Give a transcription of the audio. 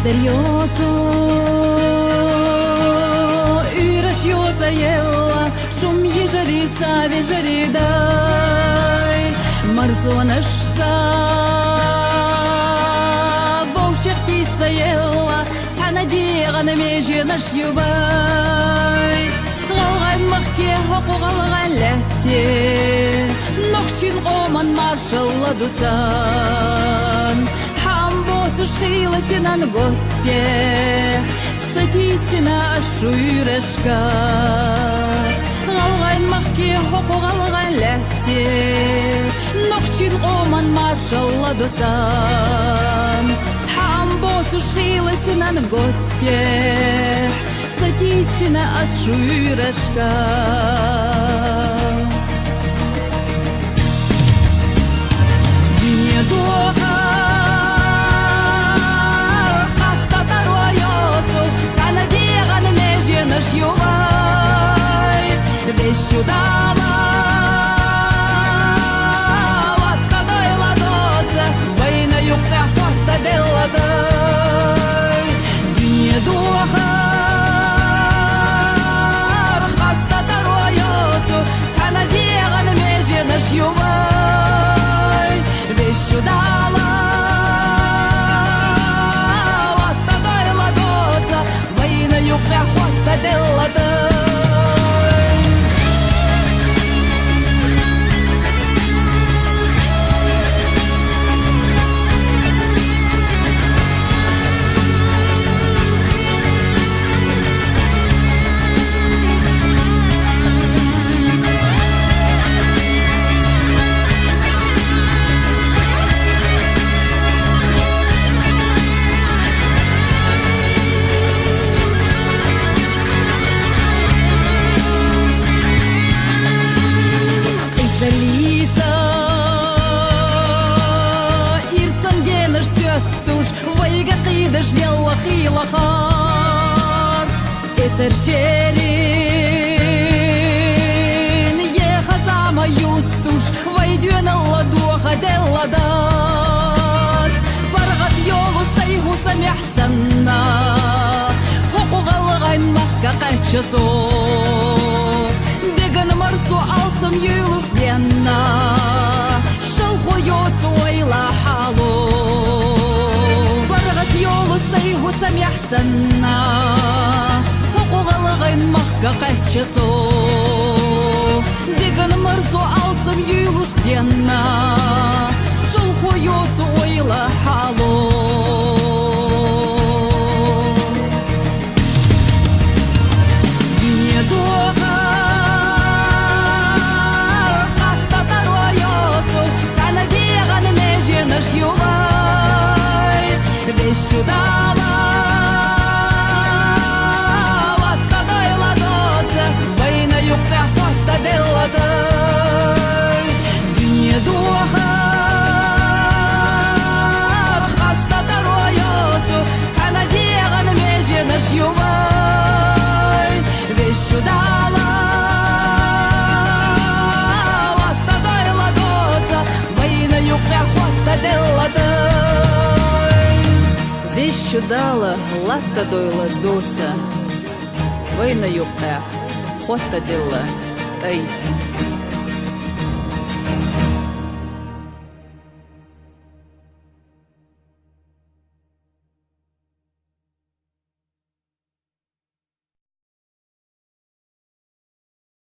Deryoso Üreş yoza yella Шум ежели сави жери дай Марзонышса Вовшехти саелла Цана диган меженаш юбай Ғалған махке хақуғалған ләтте Нохчин қоман маршалла дусан Шхила синан готте Сати сина шуйрешка Ғалған махке хоқу ғалған ләтте Нохчин оман маршалла досан Хамботу шхила синан готте Сати сина шуйрешка Дине доға Наш ювай весь чудава латта дай ладоца война юбка хота деладай дне духа хаста тароёцу цана деган меже наш ювай весь чудава латта дай ладоца война юбка della Ждела хила харт Этер шерин Еха сама юстуш Вайдюен алладуха делладас Баргат йолу сайгу самяхсанна Хуку галгайн махка качасо Деган марсу алсам юлуш денна Шалху йоцу айла халу Сайгу самяхсанна Хуку галгайн махка качасо Деган марзу алсам юлуш денна Шалху йоцу ойла халу Дине доға Хаста тароёцу Цана деган меже наш ювай Весь чудава латта дай ладоца Война юбка хота деладай Дне духа хаста тароёцу Цана деган меже наш ювай Весь чудава латта дай ладоца Война юбка хота деладай Весь чудала, латта дойла доца, война юбка, хота дела, ай.